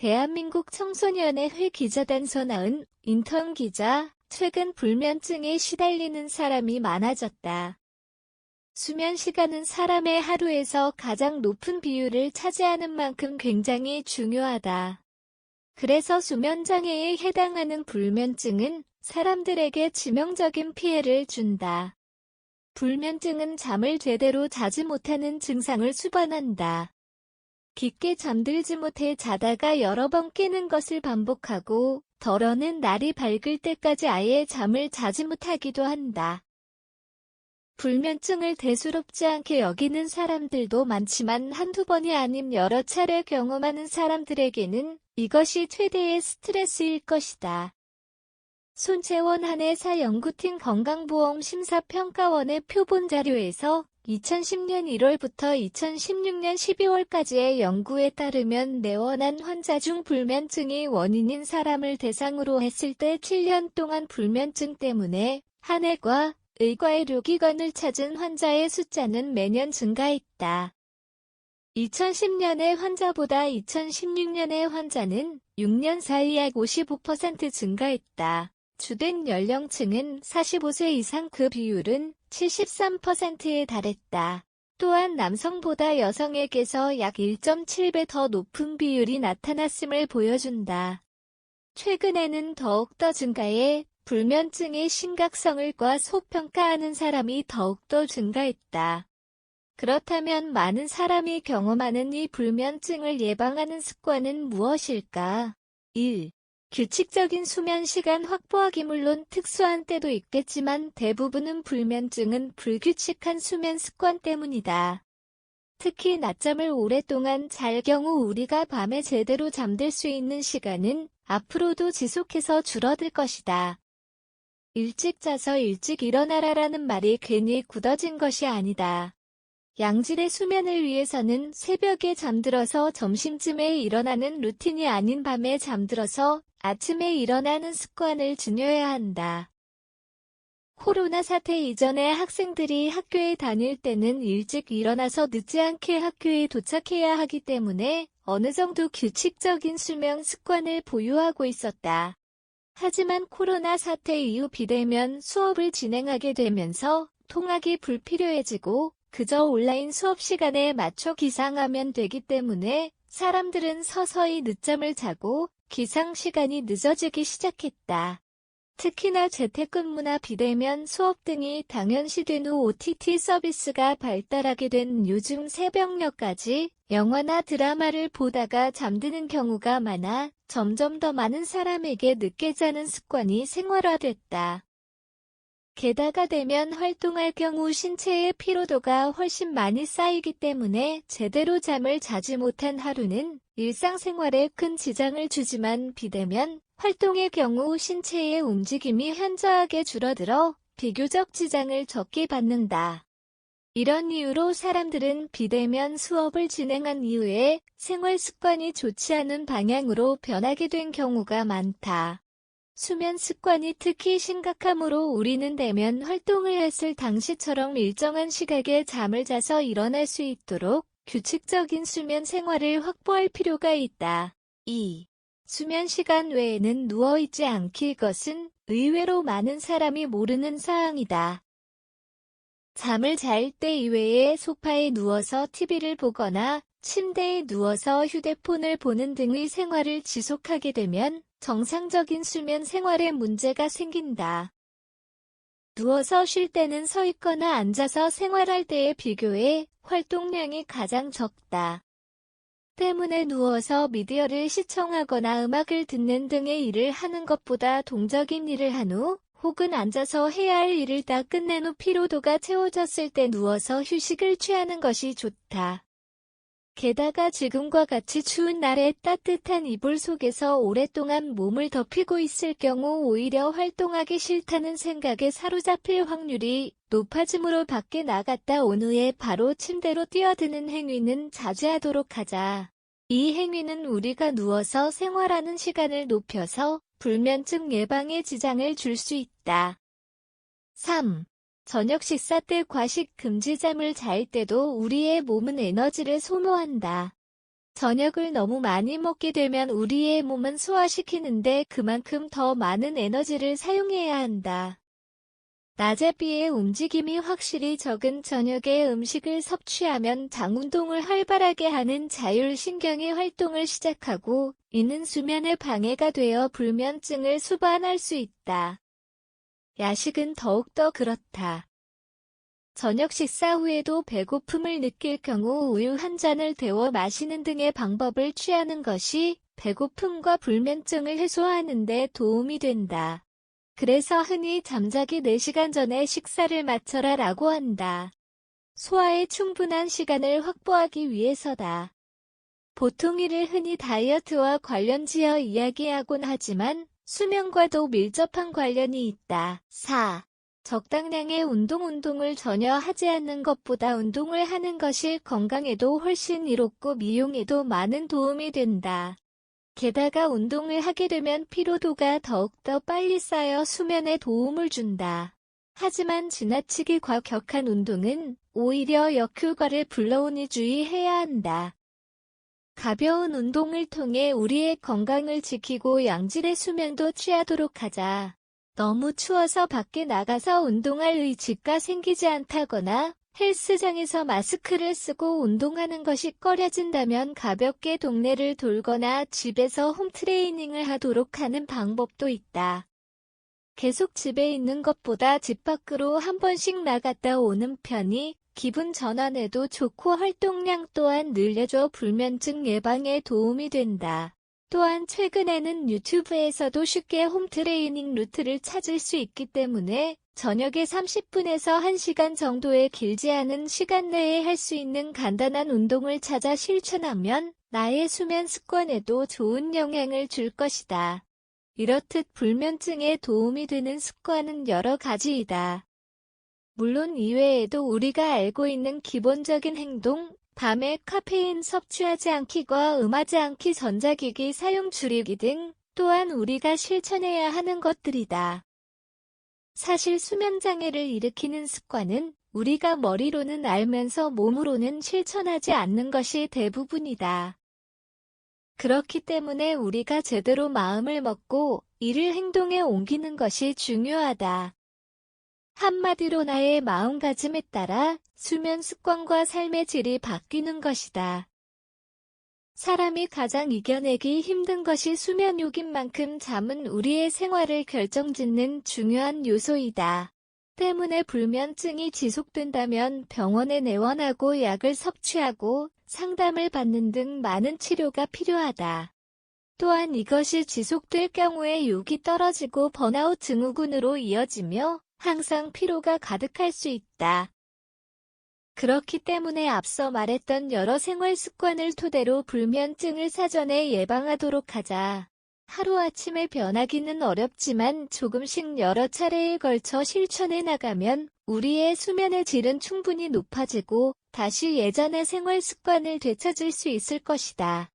대한민국 청소년의 기자단 손아은 인턴 기자, 최근 불면증에 시달리는 사람이 많아졌다. 수면 시간은 사람의 하루에서 가장 높은 비율을 차지하는 만큼 굉장히 중요하다. 그래서 수면장애에 해당하는 불면증은 사람들에게 치명적인 피해를 준다. 불면증은 잠을 제대로 자지 못하는 증상을 수반한다. 깊게 잠들지 못해 자다가 여러 번 깨는 것을 반복하고 덜어는 날이 밝을 때까지 아예 잠을 자지 못하기도 한다. 불면증을 대수롭지 않게 여기는 사람들도 많지만 한두 번이 아닌 여러 차례 경험하는 사람들에게는 이것이 최대의 스트레스일 것이다. 손채원 한의사 연구팀 건강보험심사평가원의 표본 자료에서 2010년 1월부터 2016년 12월까지의 연구에 따르면 내원한 환자 중 불면증이 원인인 사람을 대상으로 했을 때 7년 동안 불면증 때문에 한의과 의과의료기관을 찾은 환자의 숫자는 매년 증가했다. 2010년의 환자보다 2016년의 환자는 6년 사이 약 55% 증가했다. 주된 연령층은 45세 이상, 그 비율은 73%에 달했다. 또한 남성보다 여성에게서 약 1.7배 더 높은 비율이 나타났음을 보여준다. 최근에는 더욱더 증가해 불면증의 심각성을 과소평가하는 사람이 더욱더 증가했다. 그렇다면 많은 사람이 경험하는 이 불면증을 예방하는 습관은 무엇일까? 1. 규칙적인 수면 시간 확보하기. 물론 특수한 때도 있겠지만 대부분은 불면증은 불규칙한 수면 습관 때문이다. 특히 낮잠을 오랫동안 잘 경우 우리가 밤에 제대로 잠들 수 있는 시간은 앞으로도 지속해서 줄어들 것이다. 일찍 자서 일찍 일어나라라는 말이 괜히 굳어진 것이 아니다. 양질의 수면을 위해서는 새벽에 잠들어서 점심쯤에 일어나는 루틴이 아닌 밤에 잠들어서 아침에 일어나는 습관을 들여야 한다. 코로나 사태 이전에 학생들이 학교에 다닐 때는 일찍 일어나서 늦지 않게 학교에 도착해야 하기 때문에 어느 정도 규칙적인 수면 습관을 보유하고 있었다. 하지만 코로나 사태 이후 비대면 수업을 진행하게 되면서 통학이 불필요해지고 그저 온라인 수업 시간에 맞춰 기상하면 되기 때문에 사람들은 서서히 늦잠을 자고 기상 시간이 늦어지기 시작했다. 특히나 재택근무나 비대면 수업 등이 당연시된 후 OTT 서비스가 발달하게 된 요즘 새벽녘까지 영화나 드라마를 보다가 잠드는 경우가 많아 점점 더 많은 사람에게 늦게 자는 습관이 생활화됐다. 게다가 대면 활동할 경우 신체의 피로도가 훨씬 많이 쌓이기 때문에 제대로 잠을 자지 못한 하루는 일상생활에 큰 지장을 주지만 비대면 활동의 경우 신체의 움직임이 현저하게 줄어들어 비교적 지장을 적게 받는다. 이런 이유로 사람들은 비대면 수업을 진행한 이후에 생활 습관이 좋지 않은 방향으로 변하게 된 경우가 많다. 수면 습관이 특히 심각하므로 우리는 대면 활동을 했을 당시처럼 일정한 시각에 잠을 자서 일어날 수 있도록 규칙적인 수면 생활을 확보할 필요가 있다. 2. 수면 시간 외에는 누워있지 않기. 이것은 의외로 많은 사람이 모르는 사항이다. 잠을 잘 때 이외에 소파에 누워서 TV를 보거나 침대에 누워서 휴대폰을 보는 등의 생활을 지속하게 되면 정상적인 수면 생활에 문제가 생긴다. 누워서 쉴 때는 서 있거나 앉아서 생활할 때에 비교해 활동량이 가장 적다. 때문에 누워서 미디어를 시청하거나 음악을 듣는 등의 일을 하는 것보다 동적인 일을 한 후 혹은 앉아서 해야 할 일을 다 끝낸 후 피로도가 채워졌을 때 누워서 휴식을 취하는 것이 좋다. 게다가 지금과 같이 추운 날에 따뜻한 이불 속에서 오랫동안 몸을 덮이고 있을 경우 오히려 활동하기 싫다는 생각에 사로잡힐 확률이 높아지므로 밖에 나갔다 온 후에 바로 침대로 뛰어드는 행위는 자제하도록 하자. 이 행위는 우리가 누워서 생활하는 시간을 높여서 불면증 예방에 지장을 줄 수 있다. 3. 저녁 식사 때 과식 금지. 잠을 잘 때도 우리의 몸은 에너지를 소모한다. 저녁을 너무 많이 먹게 되면 우리의 몸은 소화시키는데 그만큼 더 많은 에너지를 사용해야 한다. 낮에 비해 움직임이 확실히 적은 저녁에 음식을 섭취하면 장운동을 활발하게 하는 자율신경이 활동을 시작하고 이는 수면에 방해가 되어 불면증을 수반할 수 있다. 야식은 더욱더 그렇다. 저녁 식사 후에도 배고픔을 느낄 경우 우유 한 잔을 데워 마시는 등의 방법을 취하는 것이 배고픔과 불면증을 해소하는 데 도움이 된다. 그래서 흔히 잠자기 4시간 전에 식사를 마쳐라 라고 한다. 소화에 충분한 시간을 확보하기 위해서다. 보통 이를 흔히 다이어트와 관련지어 이야기하곤 하지만 수면과도 밀접한 관련이 있다. 4. 적당량의 운동을 전혀 하지 않는 것보다 운동을 하는 것이 건강에도 훨씬 이롭고 미용에도 많은 도움이 된다. 게다가 운동을 하게 되면 피로도가 더욱더 빨리 쌓여 수면에 도움을 준다. 하지만 지나치게 과격한 운동은 오히려 역효과를 불러오니 주의해야 한다. 가벼운 운동을 통해 우리의 건강을 지키고 양질의 수면도 취하도록 하자. 너무 추워서 밖에 나가서 운동할 의지가 생기지 않다거나 헬스장에서 마스크를 쓰고 운동하는 것이 꺼려진다면 가볍게 동네를 돌거나 집에서 홈트레이닝을 하도록 하는 방법도 있다. 계속 집에 있는 것보다 집 밖으로 한 번씩 나갔다 오는 편이 기분 전환에도 좋고 활동량 또한 늘려줘 불면증 예방에 도움이 된다. 또한 최근에는 유튜브에서도 쉽게 홈트레이닝 루트를 찾을 수 있기 때문에 저녁에 30분에서 1시간 정도의 길지 않은 시간 내에 할 수 있는 간단한 운동을 찾아 실천하면 나의 수면 습관에도 좋은 영향을 줄 것이다. 이렇듯 불면증에 도움이 되는 습관은 여러 가지이다. 물론 이외에도 우리가 알고 있는 기본적인 행동, 밤에 카페인 섭취하지 않기과 음하지 않기 전자기기 사용 줄이기 등 또한 우리가 실천해야 하는 것들이다. 사실 수면장애를 일으키는 습관은 우리가 머리로는 알면서 몸으로는 실천하지 않는 것이 대부분이다. 그렇기 때문에 우리가 제대로 마음을 먹고 이를 행동에 옮기는 것이 중요하다. 한마디로 나의 마음가짐에 따라 수면 습관과 삶의 질이 바뀌는 것이다. 사람이 가장 이겨내기 힘든 것이 수면욕인 만큼 잠은 우리의 생활을 결정짓는 중요한 요소이다. 때문에 불면증이 지속된다면 병원에 내원하고 약을 섭취하고 상담을 받는 등 많은 치료가 필요하다. 또한 이것이 지속될 경우에 욕이 떨어지고 번아웃 증후군으로 이어지며 항상 피로가 가득할 수 있다. 그렇기 때문에 앞서 말했던 여러 생활 습관을 토대로 불면증을 사전에 예방하도록 하자. 하루아침에 변하기는 어렵지만 조금씩 여러 차례에 걸쳐 실천해 나가면 우리의 수면의 질은 충분히 높아지고 다시 예전의 생활 습관을 되찾을 수 있을 것이다.